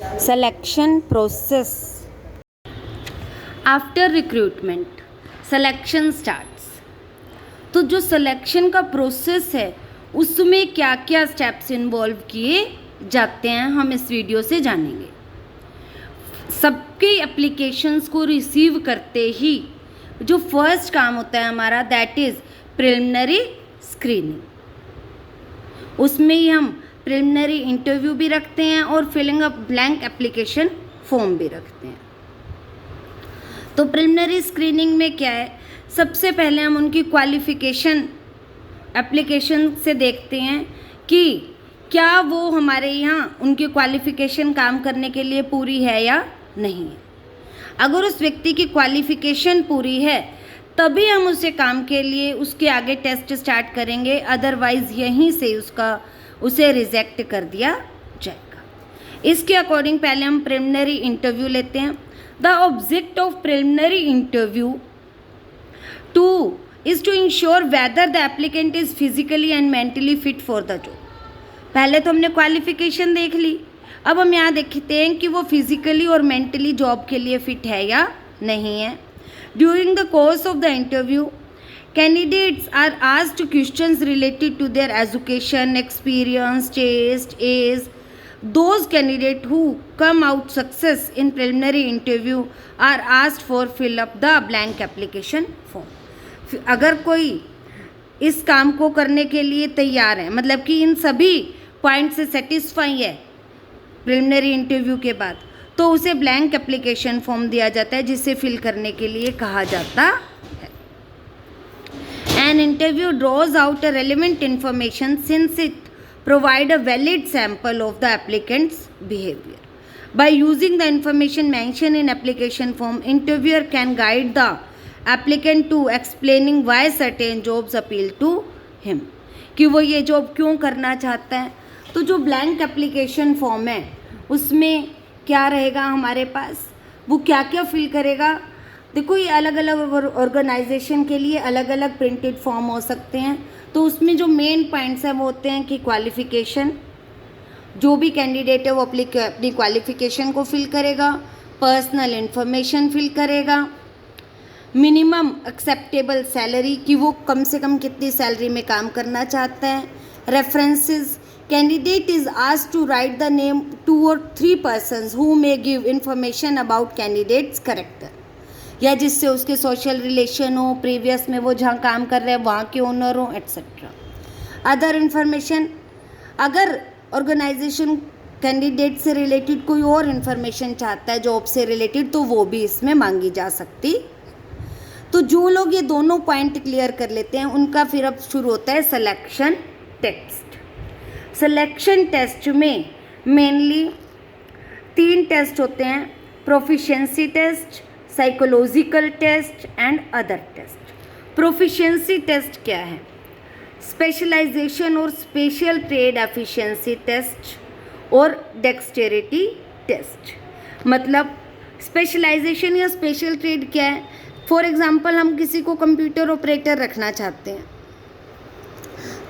Selection process. After recruitment, selection starts. तो जो selection का प्रोसेस है उसमें क्या क्या स्टेप्स इन्वॉल्व किए जाते हैं हम इस वीडियो से जानेंगे। सबके एप्लीकेशंस को रिसीव करते ही जो फर्स्ट काम होता है हमारा दैट इज़ प्रिलिमिनरी स्क्रीनिंग। उसमें ही हम प्रिलिमिनरी इंटरव्यू भी रखते हैं और filling a blank application form भी रखते हैं। तो प्रिलिमिनरी स्क्रीनिंग में क्या है, सबसे पहले हम उनकी क्वालिफ़िकेशन एप्लीकेशन से देखते हैं कि क्या वो हमारे यहाँ उनकी क्वालिफ़िकेशन काम करने के लिए पूरी है या नहीं है। अगर उस व्यक्ति की क्वालिफ़िकेशन पूरी है तभी हम उसे काम के लिए उसके आगे टेस्ट स्टार्ट करेंगे, अदरवाइज़ यहीं से उसे रिजेक्ट कर दिया जाएगा। इसके अकॉर्डिंग पहले हम प्रिलिमिनरी इंटरव्यू लेते हैं। The object of preliminary interview is to ensure whether the applicant is physically and mentally fit for the job. पहले तो हमने क्वालिफिकेशन देख ली, अब हम यहाँ देखते हैं कि वो फिजिकली और मेंटली जॉब के लिए फिट है या नहीं है। During the course of the interview candidates are asked questions related to their education, experience, taste, age. Those candidates who come out success in preliminary interview are asked for fill up the blank application form. अगर कोई इस काम को करने के लिए तैयार है, मतलब कि इन सभी पॉइंट से सेटिस्फाई है प्रिलिमिनरी इंटरव्यू के बाद, तो उसे ब्लैंक एप्लीकेशन फॉर्म दिया जाता है जिसे फिल करने के लिए कहा जाता है। An interview draws out a relevant information since it provide a valid sample of the applicant's behavior. By using the information mentioned in application form, interviewer can guide the applicant to explaining why certain jobs appeal to him. कि वो ये job क्यों करना चाहता है। तो जो blank application form है उसमें क्या रहेगा हमारे पास, वो क्या क्या फिल करेगा। देखो ये अलग अलग ऑर्गेनाइजेशन के लिए अलग अलग प्रिंटेड फॉर्म हो सकते हैं। तो उसमें जो मेन पॉइंट्स हैं वो होते हैं कि क्वालिफ़िकेशन, जो भी कैंडिडेट है वो अपनी क्वालिफ़िकेशन को फिल करेगा, पर्सनल इन्फॉर्मेशन फिल करेगा, मिनिमम एक्सेप्टेबल सैलरी कि वो कम से कम कितनी सैलरी में काम करना चाहता है, references, candidate is asked to write the name 2 or 3 persons who may give information about candidate's character, या जिससे उसके सोशल रिलेशन हो, प्रीवियस में वो जहाँ काम कर रहे हैं वहाँ के ओनर हो, एट्सेट्रा। अदर इन्फॉर्मेशन, अगर ऑर्गेनाइजेशन कैंडिडेट से रिलेटेड कोई और इन्फॉर्मेशन चाहता है जॉब से रिलेटेड तो वो भी इसमें मांगी जा सकती। तो जो लोग ये दोनों पॉइंट क्लियर कर लेते हैं उनका फिर अब शुरू होता है सिलेक्शन टेस्ट। सिलेक्शन टेस्ट में मेनली 3 टेस्ट होते हैं, proficiency test, psychological test and other test. Proficiency test क्या है, स्पेशलाइजेशन और स्पेशल ट्रेड एफिशिएंसी टेस्ट और डेक्सटेरिटी टेस्ट। मतलब स्पेशलाइजेशन या स्पेशल ट्रेड क्या है, फॉर एग्जांपल हम किसी को कंप्यूटर ऑपरेटर रखना चाहते हैं,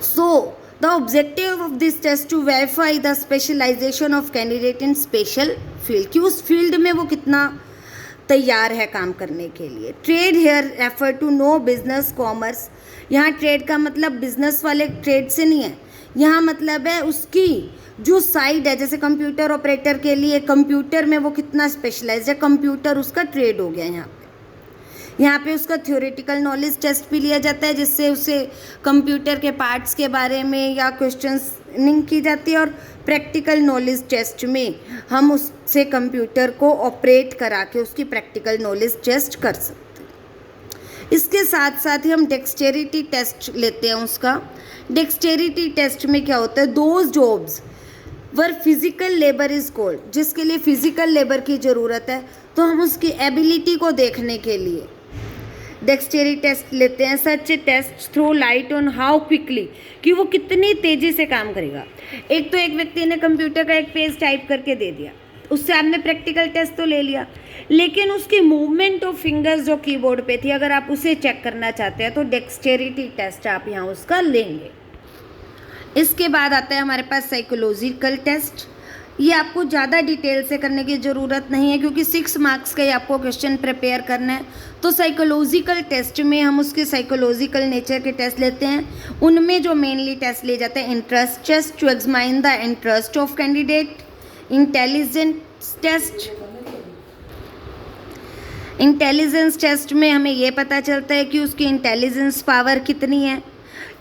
so the objective of this test to verify the specialisation of candidate in special field कि उस फील्ड में वो कितना तैयार है काम करने के लिए। Trade here refer to no business commerce, यहाँ ट्रेड का मतलब बिजनेस वाले ट्रेड से नहीं है, यहाँ मतलब है उसकी जो साइड है, जैसे कंप्यूटर ऑपरेटर के लिए कंप्यूटर में वो कितना स्पेशलाइज्ड है, कंप्यूटर उसका ट्रेड हो गया। यहाँ पे उसका थ्योरेटिकल नॉलेज टेस्ट भी लिया जाता है जिससे उसे कंप्यूटर के पार्ट्स के बारे में या क्वेश्चनिंग की जाती है, और प्रैक्टिकल नॉलेज टेस्ट में हम उससे कंप्यूटर को ऑपरेट करा के उसकी प्रैक्टिकल नॉलेज टेस्ट कर सकते हैं। इसके साथ साथ ही हम डेक्सटेरिटी टेस्ट लेते हैं उसका। डेक्सटेरिटी टेस्ट में क्या होता है, those jobs were physical labour is called, जिसके लिए फिजिकल लेबर की ज़रूरत है तो हम उसकी एबिलिटी को देखने के लिए डेक्सटेरिटी टेस्ट लेते हैं। Such test throw light on how quickly कि वो कितनी तेज़ी से काम करेगा। एक तो एक व्यक्ति ने कंप्यूटर का एक पेज टाइप करके दे दिया, उससे आपने प्रैक्टिकल टेस्ट तो ले लिया, लेकिन उसकी मूवमेंट ऑफ फिंगर्स जो कीबोर्ड पे थी अगर आप उसे चेक करना चाहते हैं तो डेक्सटेरिटी टेस्ट आप यहाँ उसका लेंगे। इसके बाद आता है हमारे पास साइकोलॉजिकल टेस्ट। ये आपको ज़्यादा डिटेल से करने की ज़रूरत नहीं है क्योंकि 6 मार्क्स का ही आपको क्वेश्चन प्रिपेयर करना है। तो साइकोलॉजिकल टेस्ट में हम उसके साइकोलॉजिकल नेचर के टेस्ट लेते हैं। उनमें जो मेनली टेस्ट लिए जाते हैं interest test to examine the interest of candidate, intelligence test. Intelligence test में हमें ये पता चलता है कि उसकी इंटेलिजेंस पावर कितनी है,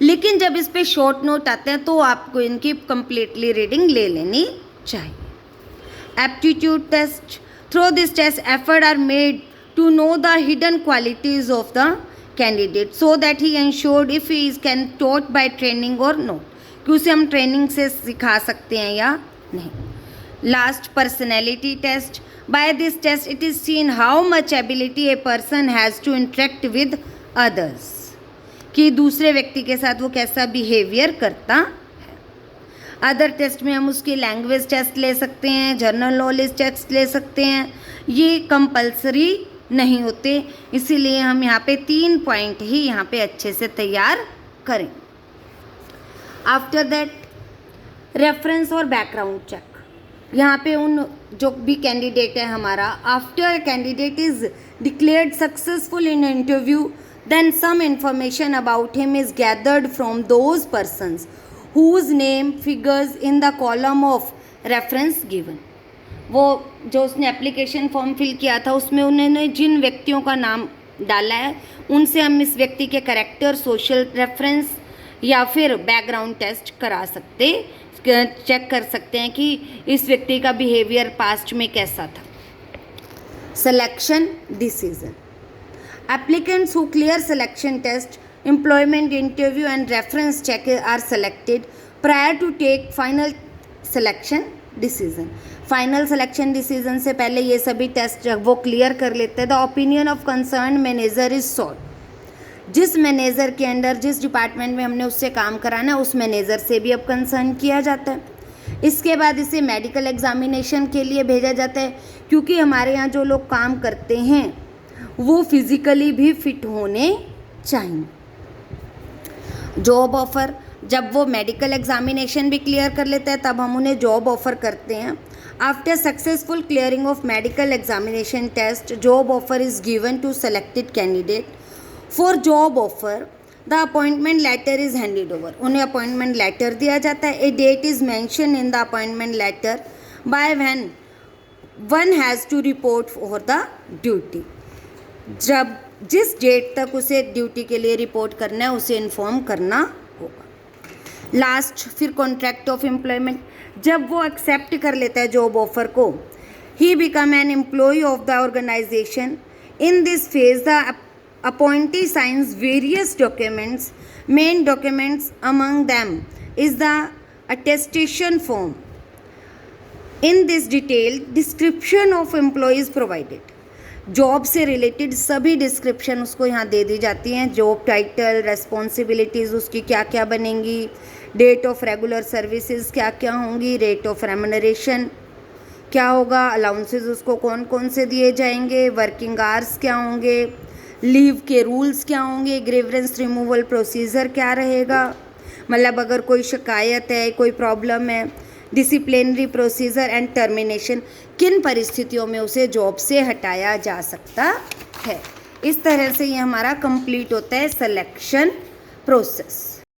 लेकिन जब इस पे शॉर्ट नोट आते हैं तो आपको इनकी कंप्लीटली रीडिंग ले लेनी चाहिए। Aptitude test, through this test effort are made to know the hidden qualities of the candidate so that he ensured if he is can taught by training और not, कि उसे हम ट्रेनिंग से सिखा सकते हैं या नहीं। Last, personality test. By this test it is seen how much ability a person has to interact with others, कि दूसरे व्यक्ति के साथ वो कैसा बिहेवियर करता है। अदर टेस्ट में हम उसकी लैंग्वेज टेस्ट ले सकते हैं, जनरल नॉलेज टेस्ट ले सकते हैं, ये कंपल्सरी नहीं होते, इसीलिए हम यहाँ पे 3 पॉइंट ही यहाँ पे अच्छे से तैयार करें। आफ्टर दैट रेफरेंस और बैकग्राउंड चेक। यहाँ पे उन जो भी कैंडिडेट है हमारा, after candidate is declared successful in interview then some information about him is gathered from those persons whose name figures in the column of reference given। वो जो उसने एप्लीकेशन फॉर्म फिल किया था उसमें उन्होंने जिन व्यक्तियों का नाम डाला है उनसे हम इस व्यक्ति के कैरेक्टर, सोशल रेफरेंस या फिर बैकग्राउंड टेस्ट करा सकते, चेक कर सकते हैं कि इस व्यक्ति का बिहेवियर पास्ट में कैसा था। Selection decision. Applicants who clear selection test, employment interview and reference check are selected prior to take final selection decision। Final selection decision से पहले ये सभी टेस्ट जब वो क्लियर कर लेते हैं, the opinion of concern manager is sought. जिस मैनेजर के अंडर, जिस डिपार्टमेंट में हमने उससे काम कराना है उस मैनेजर से भी अब कंसर्न किया जाता है। इसके बाद इसे मेडिकल एग्जामिनेशन के लिए भेजा जाता है, क्योंकि हमारे यहाँ जो लोग काम करते हैं वो फिजिकली भी फिट होने चाहिए। जॉब ऑफर, जब वो मेडिकल एग्जामिनेशन भी क्लियर कर लेते हैं तब हम उन्हें जॉब ऑफर करते हैं। After successful clearing of medical examination test, job offer is given to selected candidate. For job offer the appointment letter is handed over. उन्हें अपॉइंटमेंट लेटर दिया जाता है। A date is mention in the appointment letter by when one has to report for the duty. जब जिस date तक उसे duty के लिए रिपोर्ट करना है उसे इन्फॉर्म करना होगा। लास्ट, फिर कॉन्ट्रैक्ट ऑफ एम्प्लॉयमेंट। जब वो एक्सेप्ट कर लेता है जॉब ऑफर को, he become an employ of the organisation. In this phase the appointee signs various documents. Main documents among them is the attestation form. In this detail description of employ is provided. Job से related सभी description उसको यहाँ दे दी जाती हैं। Job title, responsibilities उसकी क्या क्या बनेंगी, डेट ऑफ रेगुलर सर्विसेज क्या क्या होंगी, रेट ऑफ रेम्यूनरेशन क्या होगा, अलाउंसेस उसको कौन कौन से दिए जाएंगे, वर्किंग आवर्स क्या होंगे, लीव के रूल्स क्या होंगे, ग्रीवेंस रिमूवल प्रोसीजर क्या रहेगा, मतलब अगर कोई शिकायत है, कोई प्रॉब्लम है, डिसिप्लिनरी प्रोसीजर एंड टर्मिनेशन, किन परिस्थितियों में उसे जॉब से हटाया जा सकता है। इस तरह से ये हमारा कंप्लीट होता है सिलेक्शन प्रोसेस।